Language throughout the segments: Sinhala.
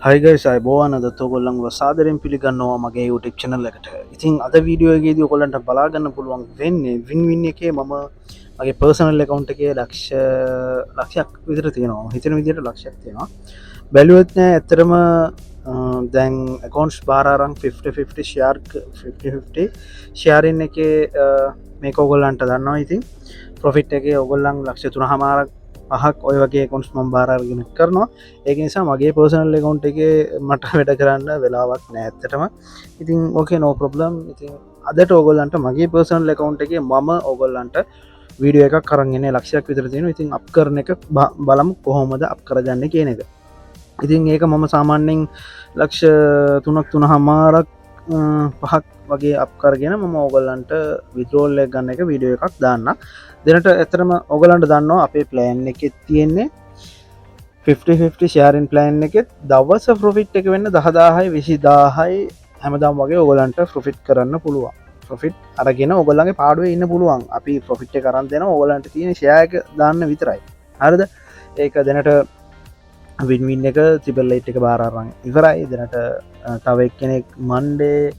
Hi guys, අයබෝවන් අද ඔයගොල්ලන්ව සාදරයෙන් පිළිගන්නවා මගේ YouTube channel එකට. ඉතින් අද වීඩියෝ එකේදී ඔයගොල්ලන්ට බලා ගන්න පුළුවන් වෙන්නේ වින් එකේ මම මගේ personal account එකේ ලක්ෂයක් විතර තියෙනවා. හිතන විදිහට ලක්ෂයක් තියෙනවා. බැලුවොත් නෑ ඇත්තටම දැන් accounts බාර අරන් 50-50 share 50-50 sharing එකේ මේක ඔයගොල්ලන්ට දන්නවා. ඉතින් profit එකේ ඔයගොල්ලන් ලක්ෂ 3.5ක් පහක් ඔය වගේ කොන්ස් මම බාර අරගෙන කරනවා. ඒක නිසා මගේ පර්සනල් account එකේ මට වැඩ කරන්න වෙලාවක් නැහැ ඇත්තටම. ඉතින් ඕකේ no problem. ඉතින් අදට ඕගොල්ලන්ට මගේ පර්සනල් account එකේ මම ඕගොල්ලන්ට වීඩියෝ එකක් අරන් එන්නේ ලක්ෂයක් විතර තියෙනවා. ඉතින් අප් කරන එක බලමු කොහොමද අප් කරගන්නේ කියන එක. ඉතින් ඒක මම සාමාන්‍යයෙන් ලක්ෂ 3ක් 3.5ක් පහක් වගේ අප් කරගෙන මම ඕගොල්ලන්ට withdrawal එක ගන්න එක වීඩියෝ එකක් දාන්න. දෙනට ඇතරම ඔගලන්ට දන්නවා අපේ ප්ලෑන් එකෙත් තියෙන්නේ 50-50 ෂෑරින් ප්ලෑන් එකෙත් දවස ප්‍රොෆිට් එක වෙන්න 10,000යි 20,000යි හැමදාම වගේ ඔගලන්ට ප්‍රොෆිට් කරන්න පුළුවන්. ප්‍රොෆිට් අරගෙන ඔගලන්ගේ පාඩුවේ ඉන්න පුළුවන්. අපි ප්‍රොෆිට් එක අරන් දෙනවා ඔගලන්ට තියෙන ෂෙයා එක දාන්න විතරයි. හරිද? ඒක දෙනට වින් එක ත්‍රිපල් 8 එක බාර අරන් ඉවරයි. දෙනට තව එක්කෙනෙක් මන්ඩේ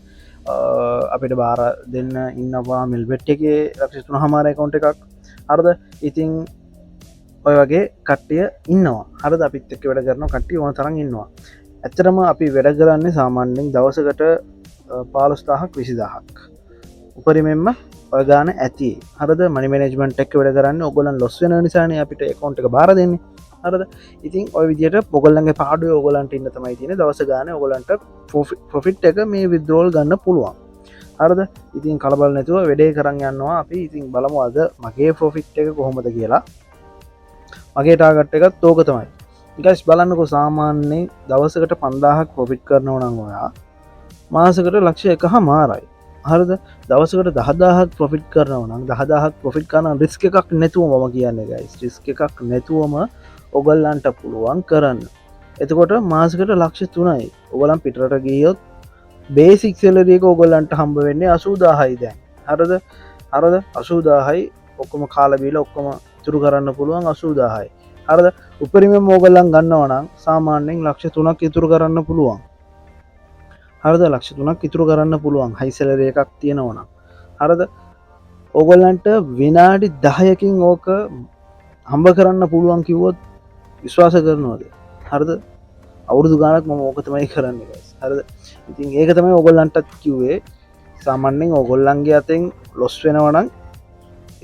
අපිට බාර දෙන්න ඉන්නවා මිල්බෙට් එකේ ලක්ෂ 3.5 account එකක්. හරිද? ඉතින් ඔය වගේ කට්ටිය ඉන්නවා. හරිද? අපිත් එක්ක වැඩ කරන කට්ටිය ඕන තරම් ඉන්නවා. ඇත්තටම අපි වැඩ කරන්නේ සාමාන්‍යයෙන් දවසකට 15,000ක් 20,000ක්. උපරිමෙන්ම ඔය ගාන ඇති. හරිද? මනි මැනේජ්මන්ට් එක වැඩ කරන්නේ ඕගොල්ලන් ලොස් වෙන නිසානේ අපිට account එක බාර දෙන්නේ. හරිද? ඉතින් ඔය විදිහට ඔයගොල්ලන්ගේ පාඩුවේ ඔයගොල්ලන්ට ඉන්න තමයි තියෙන්නේ. දවස ගානේ ඔයගොල්ලන්ට ප්‍රොෆිට් එක මේ withdrawal ගන්න පුළුවන්. හරිද? ඉතින් කලබල නැතුව වැඩේ කරන් යනවා අපි. ඉතින් බලමු අද මගේ ප්‍රොෆිට් එක කොහොමද කියලා. මගේ ටාගට් එකත් ඕක තමයි. ගයිස් බලන්නකෝ සාමාන්‍යයෙන් දවසකට 5,000ක් ප්‍රොෆිට් කරනවා නම් ඔයා මාසෙකට ලක්ෂ 1.5යි. හරිද? දවසකට 10,000ක් ප්‍රොෆිට් කරනවා නම් 10,000ක් ප්‍රොෆිට් කරන රිස්ක් එකක් නැතුව මම කියන්නේ ගයිස්. රිස්ක් එකක් නැතුවම ඔයගොල්ලන්ට පුළුවන් කරන්න. එතකොට මාසෙකට ලක්ෂ 3යි. ඔයගොල්ලන් පිටරට ගියොත් බේසික් සැලරි එක ඔයගොල්ලන්ට හම්බ වෙන්නේ 80,000යි දැන්. හරිද? 80,000යි ඔක්කොම කාලා බීලා ඔක්කොම ඉතුරු කරන්න පුළුවන් 80,000යි. හරිද? උපරිමයෙන් ඔයගොල්ලන් ගන්නවා නම් සාමාන්‍යයෙන් ලක්ෂ 3ක් ඉතුරු කරන්න පුළුවන්. හරිද? ලක්ෂ 3ක් ඉතුරු කරන්න පුළුවන් හයි සැලරි එකක් තියෙනවා නම්. හරිද? ඔයගොල්ලන්ට විනාඩි 10කින් ඕක හම්බ කරන්න පුළුවන් කිව්වොත් විශ්වාස කරනවද? හරිද? අවුරුදු ගානක් මම ඕක තමයි කරන්නේ guys. හරිද? ඉතින් ඒක තමයි ඔයගොල්ලන්ටත් කිව්වේ. සාමාන්‍යයෙන් ඔයගොල්ලන්ගේ අතෙන් ලොස් වෙනවා නම්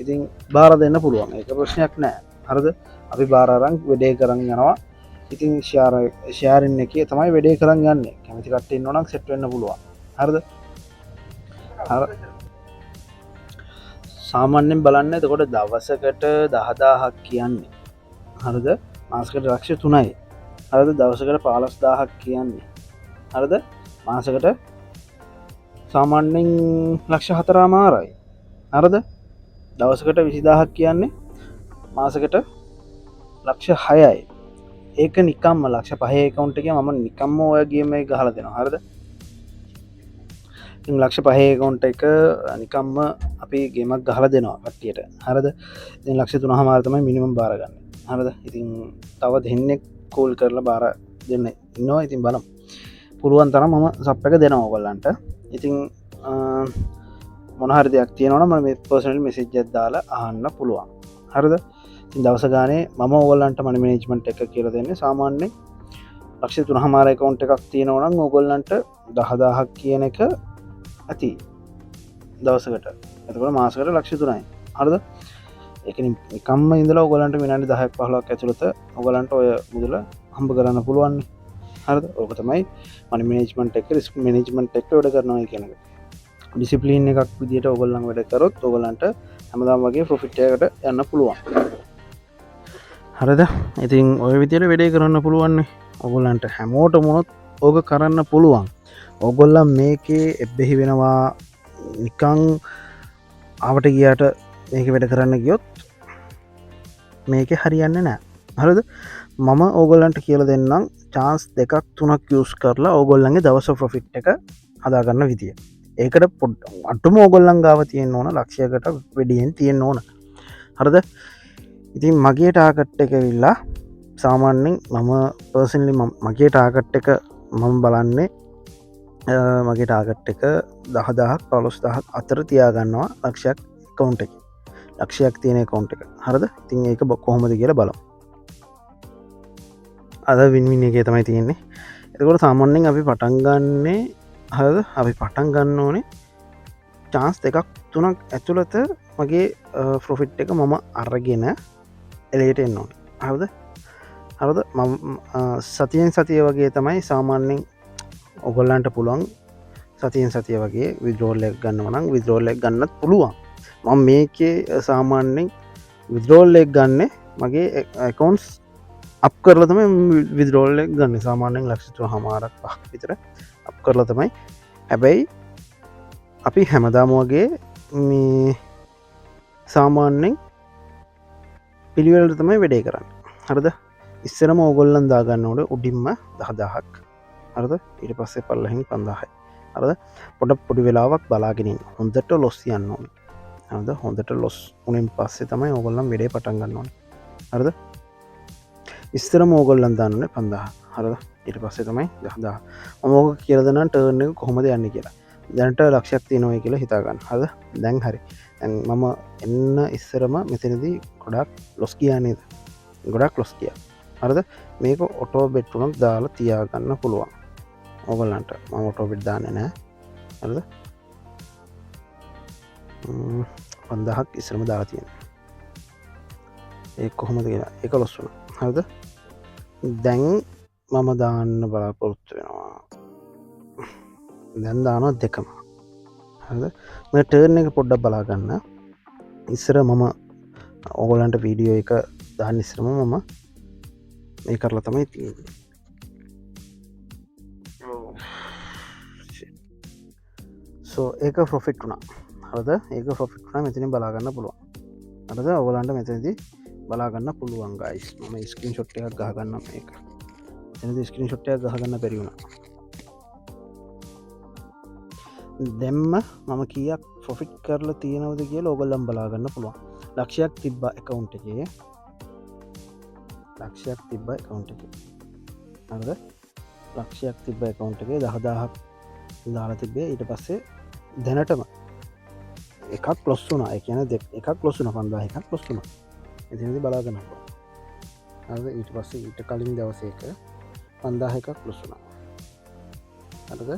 ඉතින් බාර දෙන්න පුළුවන්. ඒක ප්‍රශ්නයක් නෑ. හරිද? අපි බාර අරන් වැඩේ කරන් යනවා. ඉතින් ෂෙයාරින් එකේ තමයි වැඩේ කරන් යන්නේ. කැමති කට්ටිය ඉන්නවා නම් සෙට් වෙන්න පුළුවන්. හරිද? සාමාන්‍යයෙන් බලන්න එතකොට දවසකට 10,000ක් කියන්නේ. හරිද? මාසකට ලක්ෂ 3යි. හරිද? දවසකට 15,000ක් කියන්නේ. හරිද? මාසකට සාමාන්‍යයෙන් ලක්ෂ 4.5යි. හරිද? දවසකට 20,000ක් කියන්නේ මාසකට ලක්ෂ 6යි. ඒක නිකම්ම ලක්ෂ 5 account එකේ මම නිකම්ම ඔය ගේම් එක ගහලා දෙනවා. හරිද? ඉතින් ලක්ෂ 5 account එක නිකම්ම අපි ගේමක් ගහලා දෙනවා කට්ටියට. හරිද? ඉතින් ලක්ෂ 3.5 තමයි මිනිමම් බාර ගන්න. හරිද? ඉතින් තව දෙන්නෙක් කෝල් කරලා බාර දෙන්න ඉන්නවා. ඉතින් බලමු. පුළුවන් තරම් මම සප් එක දෙනවා ඔයගොල්ලන්ට. ඉතින් මොන හරි දෙයක් තියෙනවා නම් මම මේ පර්සනල් මෙසේජ් එකක් දාලා අහන්න පුළුවන්. හරිද? ඉතින් දවස ගානේ මම ඔයගොල්ලන්ට මනි මැනේජ්මන්ට් එක කියලා දෙන්නේ සාමාන්‍යයෙන් ලක්ෂ 3.5 account එකක් තියෙනවා නම් ඔයගොල්ලන්ට 10,000ක් කියන එක ඇති දවසකට. එතකොට මාසකට ලක්ෂ 3යි. හරිද? ඒක නිකම්ම ඉඳලා ඔයගොල්ලන්ට විනාඩි 10ක් 15ක් ඇතුළත ඔයගොල්ලන්ට ඔය මුදල හම්බ කරන්න පුළුවන්. හරිද? ඕක තමයි මනි මැනේජ්මන්ට් එක රිස්ක් මැනේජ්මන්ට් එක වැඩ කරනවා කියන එක. ඩිසිප්ලින් එකක් විදිහට ඔයගොල්ලන් වැඩ කරොත් ඔයගොල්ලන්ට හැමදාම වගේ ප්‍රොෆිට් එකකට යන්න පුළුවන්. හරිද? ඉතින් ඔය විදිහට වැඩේ කරන්න පුළුවන් නේ. ඔයගොල්ලන්ට හැමෝටම උනොත් ඕක කරන්න පුළුවන්. ඔයගොල්ලන් මේකේ එබ්බෙහි වෙනවා නිකන් ආවට ගියාට මේක වැඩ කරන්න ගියොත් මේකේ හරියන්නේ නැහැ. හරිද? මම ඕගොල්ලන්ට කියලා දෙන්නම් chance දෙකක් තුනක් යූස් කරලා ඕගොල්ලන්ගේ දවස ප්‍රොෆිට් එක හදාගන්න විදිය. ඒකට අටුම ඕගොල්ලන් ගාව තියෙන්න ඕන ලක්ෂයකට වැඩියෙන් තියෙන්න ඕන. හරිද? ඉතින් මගේ ටාගට් එක ඇවිල්ලා සාමාන්‍යයෙන් මම පර්සනලි මගේ ටාගට් එක මම බලන්නේ මගේ ටාගට් එක 10,000ක් 15,000ක් අතර තියාගන්නවා ලක්ෂයක් කවුන්් එක ලක්ෂයක් තියෙන කවුන්් එක හරද ඉතින් ඒක කොහොමද කියලා බලමු අද වින්වින්න එක තමයි තියෙන්නේ එතකොට සාමාන්‍යෙන් අපි පටන්ගන්නේ හරද අපි පටන් ගන්න ඕනේ චාන්ස් දෙකක් තුනක් ඇතුළත මගේ ෆ්‍රොෆිට් එක මම අරගෙන එලට එන්න ඕන හරද හරද සතියෙන් සතිය වගේ තමයි සාමාන්‍යෙන් ඔගොල්ලන්ට පුළුවන් සතියෙන් සතිය වගේ විද්‍රෝල්ලෙක් ගන්න වනම් විද්‍රෝල්ලෙක් ගන්නත් පුළුවන් මම මේකේ සාමාන්‍යෙන් විද්‍රෝල්ලෙක් ගන්න මගේ ඇකවන්ස් අප කරල තම විද්‍රෝල්ලෙක් ගන්න සාමාන්‍යෙන් ලක්ෂතුව හමාරක් පක් විතර අප කරලා තමයි හැබැයි අපි හැමදාමෝගේ මේ සාමාන්‍යෙන් පිළිවෙලට තමයි වැඩේ කරන්න හරද ඉස්සරම ඕගොල්ලන් දාගන්නවට උඩින්ම 10,000ක් හරද ඊට පස්සේ පල්ලහින් 5,000යි හරද පොඩ පොඩි වෙලාවක් බලාගෙනින් හොඳට ලොස් යන්න ඕන හරද හොඳට ලොස් උනෙන් පස්සේ තමයි ඕගොල්ලන් වැඩේ පටන් ගන්න ඕන හරද ඉස්සරම ඕගොල්ලන් දාන්නනේ 5,000 හරද ඊට පස්සේ තමයි 10,000 මම ඕක කියලා දෙන්නම් ටර්න් එක කොහොමද යන්නේ කියලා දැනට ලක්ෂයක් තියෙනවා කියලා හිතාගන්න හරද දැන් හරි දැන් මම එන්න ඉස්සරම මෙතනදී ගොඩක් ලොස් ගියා නේද ගොඩක් ලොස් ගියා හරද මේක ඔටෝ බෙට් උනක් දාලා තියාගන්න පුළුවන් ඕගොල්ලන්ට මම ඔටෝ බෙට් දාන්නේ නැහැ හරිද 5,000ක් ඉස්සරම දාලා තියෙනවා ඒක කොහොමද කියලා ඒක ලොස් වුණා හරිද දැන් මම දාන්න බලාපොරොත්තු වෙනවා දැන් දානවා දෙකම හරිද මේ ටර්න් එක පොඩ්ඩක් බලා ගන්න ඉස්සර මම ඕගොල්ලන්ට වීඩියෝ එක දාන්න ඉස්සරම මම මේ කරලා තමයි තියෙන්නේ සෝ ඒක ප්‍රොෆිට් වුණා හරිද ඒක ප්‍රොෆිට් වුණා මෙතනින් බලා ගන්න පුළුවන් හරිද ඕගොල්ලන්ට මෙතනදී බලා ගන්න පුළුවන් ගයිස් මම ස්ක්‍රීන් ෂොට් එකක් ගහ ගන්නම් මේක මෙතනදී ස්ක්‍රීන් ෂොට් එකක් ගහ ගන්න බැරි වුණා දෙම්ම මම කියක් ෆොෆිට් කරලා තියෙනවද කියලා ඔගොල්ලම් බලාගන්න පුළුවන් ලක්ෂයක් තිබ්බ එකකවුන්් එකේ ලක්ෂයක් තිබ්බ එකකවුන්් එක හරිද ලක්ෂයක් තිබ්බ එකකවුන්් එකේ 10,000ක් දාලා තිබ්බේ ඊට පස්සේ දැනටම එකක් ලොස් වුණා ඒ කියන්නේ එකක් ලොස් වුණා 5,000 එකක් ලොස් වුණා එතනදී බලාගන්න පුළුවන් හරිද ඊට පස්සේ ඊට කලින් දවසේ එක 5,000 එකක් ලොස් වුණා හරිද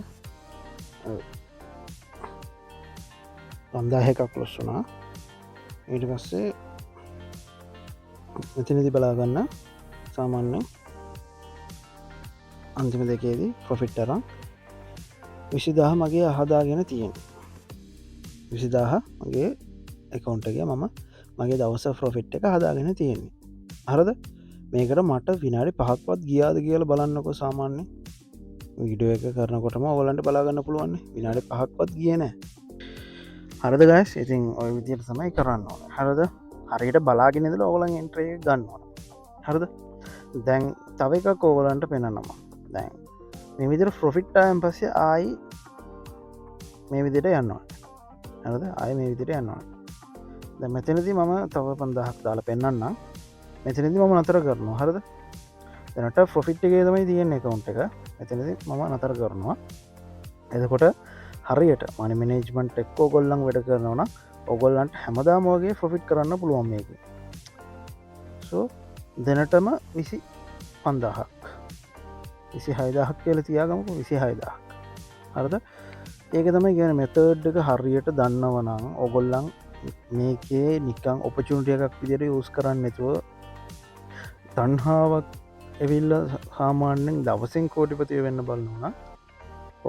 5,000 එකක් ලොස් වුණා ඊට පස්සේ මෙතනදි බලාගන්න සාමාන්‍යයෙන් අන්තිම දෙකේදී ප්‍රොෆිට් අරන් 20,000 මගේ අහදාගෙන තියෙන 20,000 මගේ account එකේ මම මගේ දවස ප්‍රොෆිට් එක හදාගෙන තියෙන්නේ හරිද මේකට මට විනාඩි 5ක්වත් ගියාද කියලා බලන්නකෝ සාමාන්‍යයෙන් වීඩියෝ එක කරනකොටම ඔයගලන්ට බලාගන්න පුළුවන් විනාඩි 5ක්වත් ගියේ නැහැ හරිද ගයිස් ඉතින් ඔය විදිහට තමයි කරන්න ඕනේ හරිද හරියට බලාගෙන ඉඳලා ඔයගලන් එන්ට්‍රි එක ගන්න ඕනේ හරිද දැන් තව එකක් ඔයගලන්ට පෙන්නනවා දැන් මේ විදිහට ප්‍රොෆිට් ආයන් පස්සේ ආයි මේ විදිහට යන්න ඕනේ හරිද ආයි මේ විදිහට යන්න ඕනේ දැන් මෙතනදී මම තව 5,000ක් දාලා පෙන්නන්නම් මෙතනදී මම නතර කරනවා හරිද දැනට ප්‍රොෆිට් එකේ තමයි තියෙන්නේ account එක මෙතනදී මම නතර කරනවා එතකොට හරියට මනි මැනේජ්මන්ට් එක්ක ඔයගොල්ලන් වැඩ කරනවා නම් ඔයගොල්ලන්ට හැමදාම වගේ ප්‍රොෆිට් කරන්න පුළුවන් මේකේ සෝ දැනටම 25,000ක් 26,000ක් කියලා තියාගමුකෝ 26,000ක් හරිද ඒක තමයි කියන්නේ මෙතඩ් එක හරියට දන්නවනම් ඔයගොල්ලන් මේකේ නිකන් ඔපචුනිටි එකක් විදිහට යූස් කරන්න නැතුව තණ්හාවක් ඇවිල්ලා සාමාන්‍යයෙන් දවසෙන් කෝටිපතිය වෙන්න බලනවා නම්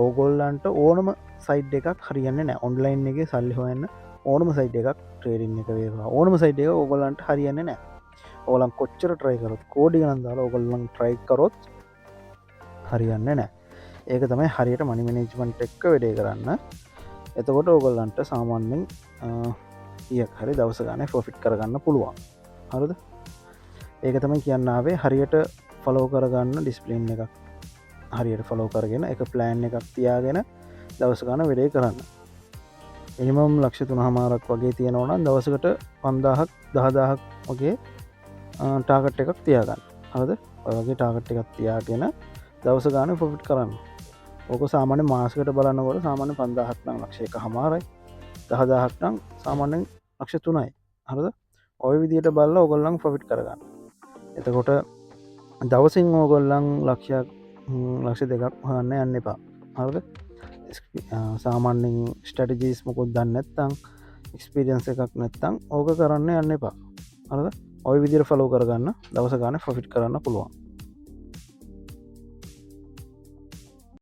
ඕගොල්ලන්ට ඕනම සයිට් එකක් හරියන්නේ නැහැ ඔන්ලයින් එකේ සල්ලි හොයන්න ඕනම සයිට් එකක් ට්‍රේඩින් එක වේවා ඕනම සයිට් එක ඕගොල්ලන්ට හරියන්නේ නැහැ ඕගොල්ලන් කොච්චර try කරොත් කෝඩි ගණන් දාලා ඕගොල්ලන් try කරොත් හරියන්නේ නැහැ ඒක තමයි හරියට මනි මැනේජ්මන්ට් එක්ක වැඩේ කරන්න එතකොට ඕගොල්ලන්ට සාමාන්‍යයෙන් ඊයක් හරි දවස ගානේ ප්‍රොෆිට් කරගන්න පුළුවන් හරිද ඒක තමයි කියන්න ආවේ හරියට ෆලෝ කරගන්න ඩිස්ප්ලින් එකක් හරියට ෆලෝ කරගෙන එක ප්ලෑන් එකක් තියාගෙන දවස ගාන වැඩේ කරන්න මිනිමම් ලක්ෂ 3.5ක් වගේ තියෙනවා නම් දවසකට 5,000ක් 10,000ක් වගේ ටාගට් එකක් තියාගන්න හරිද ඔය වගේ ටාගට් එකක් තියාගෙන දවස ගාන ෆොෆිට් කරන්න. ඕක සාමාන්‍ය මාසකට බලන්නකොට සාමාන්‍ය 5000ක් ලක්ෂයක හමාරයි 10,000ක් සාමාන්‍යෙන් ලක්ෂ 3යි. හරිද? ඔය විදියට බලලා ඕගොල්ලන් ෆොෆිට් කරගන්න. එතකොට දවසින් ඕගොල්ලන් ලක්ෂ 2ක් හොයන්න යන්න එපා. හරිද? සාමාන්‍යෙන් ස්ට්‍රැටජිස් මොකුත් දන්නේ නැත්නම් එක්ස්පීරියන්ස් එකක් නැත්නම් ඕක කරන්න යන්න එපා. හරිද? ඔය විදියට ෆලෝ කරගන්න දවස ගානේ ප්‍රොෆිට් කරන්න පුළුවන්.